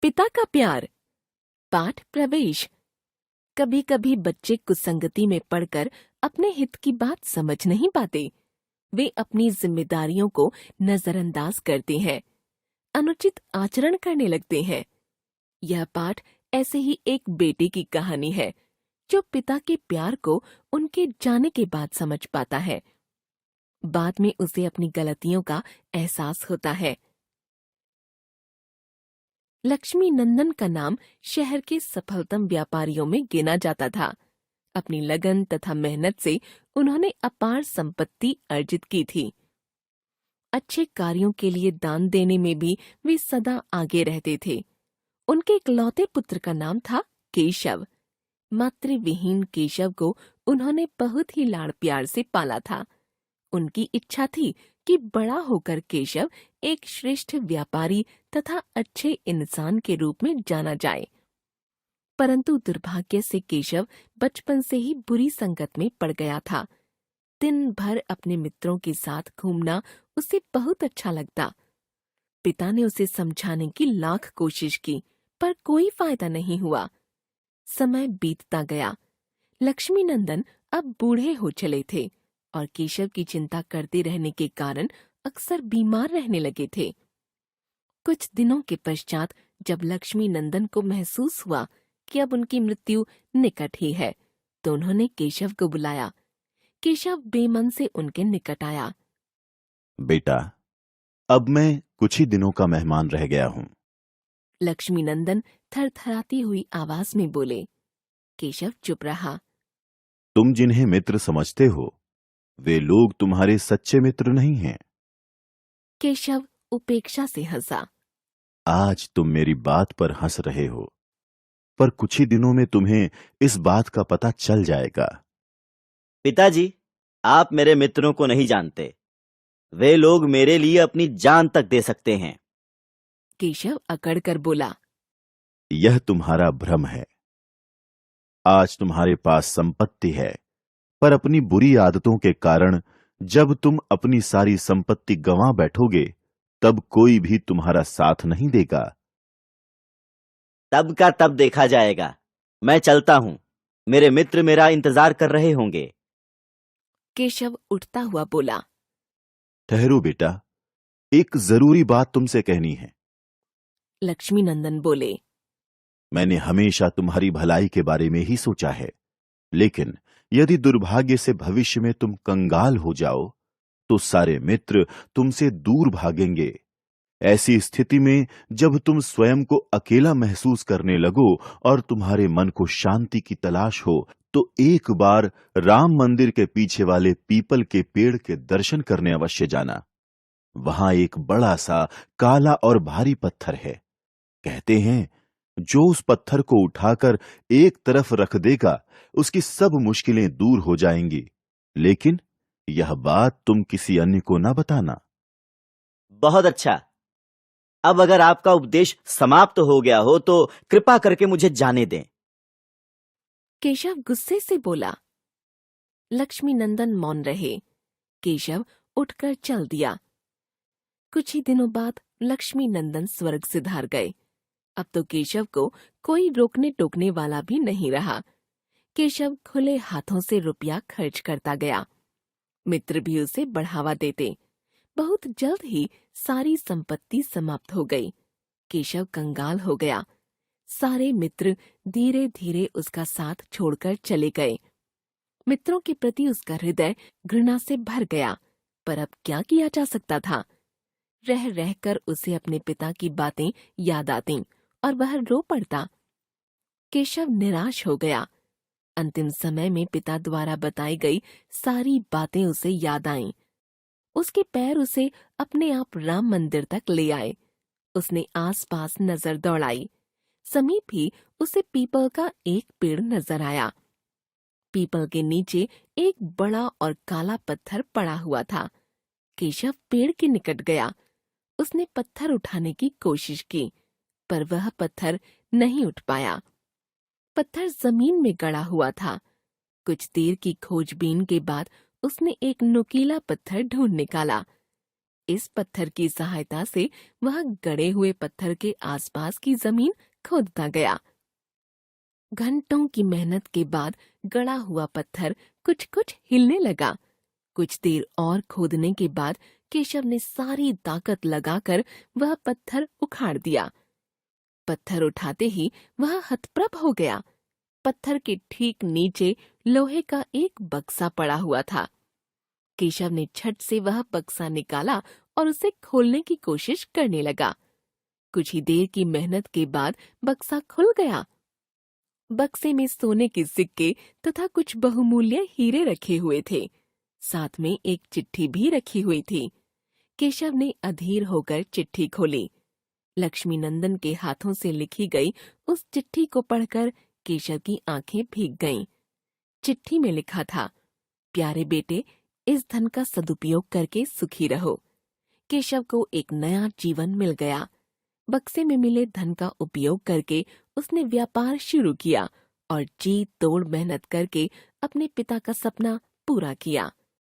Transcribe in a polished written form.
पिता का प्यार। पाठ प्रवेश। कभी कभी बच्चे कुसंगति में पड़कर अपने हित की बात समझ नहीं पाते। वे अपनी जिम्मेदारियों को नजरअंदाज करते हैं, अनुचित आचरण करने लगते हैं। यह पाठ ऐसे ही एक बेटे की कहानी है जो पिता के प्यार को उनके जाने के बाद समझ पाता है। बाद में उसे अपनी गलतियों का एहसास होता है। लक्ष्मी नंदन का नाम शहर के सफलतम व्यापारियों में गिना जाता था। अपनी लगन तथा मेहनत से उन्होंने अपार संपत्ति अर्जित की थी। अच्छे कार्यों के लिए दान देने में भी वे सदा आगे रहते थे। उनके इकलौते पुत्र का नाम था केशव। मातृविहीन केशव को उन्होंने बहुत ही लाड़ प्यार से पाला था। उनकी इच्छा थी कि बड़ा होकर केशव एक श्रेष्ठ व्यापारी तथा अच्छे इंसान के रूप में जाना जाए। परंतु दुर्भाग्य से केशव बचपन से ही बुरी संगत में पड़ गया था। दिन भर अपने मित्रों के साथ घूमना उसे बहुत अच्छा लगता। पिता ने उसे समझाने की लाख कोशिश की, पर कोई फायदा नहीं हुआ। समय बीतता गया। लक्ष्मी नंदन अब बूढ़े हो चले थे और केशव की चिंता करते रहने के कारण अक्सर बीमार रहने लगे थे। कुछ दिनों के पश्चात जब लक्ष्मी नंदन को महसूस हुआ कि अब उनकी मृत्यु निकट ही है, तो उन्होंने केशव को बुलाया। केशव बेमन से उनके निकट आया। बेटा, अब मैं कुछ ही दिनों का मेहमान रह गया हूँ। लक्ष्मी नंदन थरथराती हुई आवाज में बोले। केशव चुप रहा। तुम जिन्हें मित्र समझते हो, वे लोग तुम्हारे सच्चे मित्र नहीं हैं। केशव उपेक्षा से हंसा। आज तुम मेरी बात पर हंस रहे हो, पर कुछ ही दिनों में तुम्हें इस बात का पता चल जाएगा। पिताजी, आप मेरे मित्रों को नहीं जानते। वे लोग मेरे लिए अपनी जान तक दे सकते हैं। केशव अकड़कर बोला। यह तुम्हारा भ्रम है। आज तुम्हारे पास संपत्ति है, पर अपनी बुरी आदतों के कारण जब तुम अपनी सारी संपत्ति गंवा बैठोगे, तब कोई भी तुम्हारा साथ नहीं देगा। तब का तब देखा जाएगा। मैं चलता हूं। मेरे मित्र मेरा इंतजार कर रहे होंगे। केशव उठता हुआ बोला। ठहरो बेटा, एक जरूरी बात तुमसे कहनी है। लक्ष्मी नंदन बोले। मैंने हमेशा तुम्हारी भलाई के बारे में ही सोचा है, लेकिन यदि दुर्भाग्य से भविष्य में तुम कंगाल हो जाओ, तो सारे मित्र तुमसे दूर भागेंगे। ऐसी स्थिति में जब तुम स्वयं को अकेला महसूस करने लगो और तुम्हारे मन को शांति की तलाश हो, तो एक बार राम मंदिर के पीछे वाले पीपल के पेड़ के दर्शन करने अवश्य जाना। वहां एक बड़ा सा काला और भारी पत्थर है। कहते हैं, जो उस पत्थर को उठाकर एक तरफ रख देगा, उसकी सब मुश्किलें दूर हो जाएंगी। लेकिन यह बात तुम किसी अन्य को ना बताना। बहुत अच्छा। अब अगर आपका उपदेश समाप्त हो गया हो तो कृपा करके मुझे जाने दें। केशव गुस्से से बोला। लक्ष्मी नंदन मौन रहे। केशव उठकर चल दिया। कुछ ही दिनों बाद लक्ष्मी नंदन स्वर्ग सिधार गए। अब तो केशव को कोई रोकने टोकने वाला भी नहीं रहा। केशव खुले हाथों से रुपया खर्च करता गया। मित्र भी उसे बढ़ावा देते। बहुत जल्द ही सारी संपत्ति समाप्त हो गई। केशव कंगाल हो गया। सारे मित्र धीरे धीरे उसका साथ छोड़कर चले गए। मित्रों के प्रति उसका हृदय घृणा से भर गया, पर अब क्या किया जा सकता था। रह रहकर उसे अपने पिता की बातें याद आतीं और वह रो पड़ता। केशव निराश हो गया। अंतिम समय में पिता द्वारा बताई गई सारी बातें उसे याद आईं। उसके पैर उसे अपने आप राम मंदिर तक ले आए। उसने आसपास नजर दौड़ाई। समीप ही उसे पीपल का एक पेड़ नजर आया। पीपल के नीचे एक बड़ा और काला पत्थर पड़ा हुआ था। केशव पेड़ के निकट गया। उसने पत्थर उठाने की कोशिश की, पर वह पत्थर नहीं उठ पाया। पत्थर जमीन में गड़ा हुआ था। कुछ देर की खोजबीन के बाद उसने एक नुकीला पत्थर ढूंढ निकाला। इस पत्थर की सहायता से वह गड़े हुए पत्थर के आसपास की जमीन खोदता गया। घंटों की मेहनत के बाद गड़ा हुआ पत्थर कुछ कुछ हिलने लगा। कुछ देर और खोदने के बाद केशव ने सारी ताकत लगाकर वह पत्थर उखाड़ दिया। पत्थर उठाते ही वह हतप्रभ हो गया। पत्थर के ठीक नीचे लोहे का एक बक्सा पड़ा हुआ था। केशव ने झट से वह बक्सा निकाला और उसे खोलने की कोशिश करने लगा। कुछ ही देर की मेहनत के बाद बक्सा खुल गया। बक्से में सोने के सिक्के तथा कुछ बहुमूल्य हीरे रखे हुए थे। साथ में एक चिट्ठी भी रखी हुई थी। केशव ने अधीर होकर चिट्ठी खोली। लक्ष्मी नंदन के हाथों से लिखी गई उस चिट्ठी को पढ़कर केशव की आंखें भीग गईं। चिट्ठी में लिखा था, प्यारे बेटे, इस धन का सदुपयोग करके सुखी रहो। केशव को एक नया जीवन मिल गया। बक्से में मिले धन का उपयोग करके उसने व्यापार शुरू किया और जी तोड़ मेहनत करके अपने पिता का सपना पूरा किया।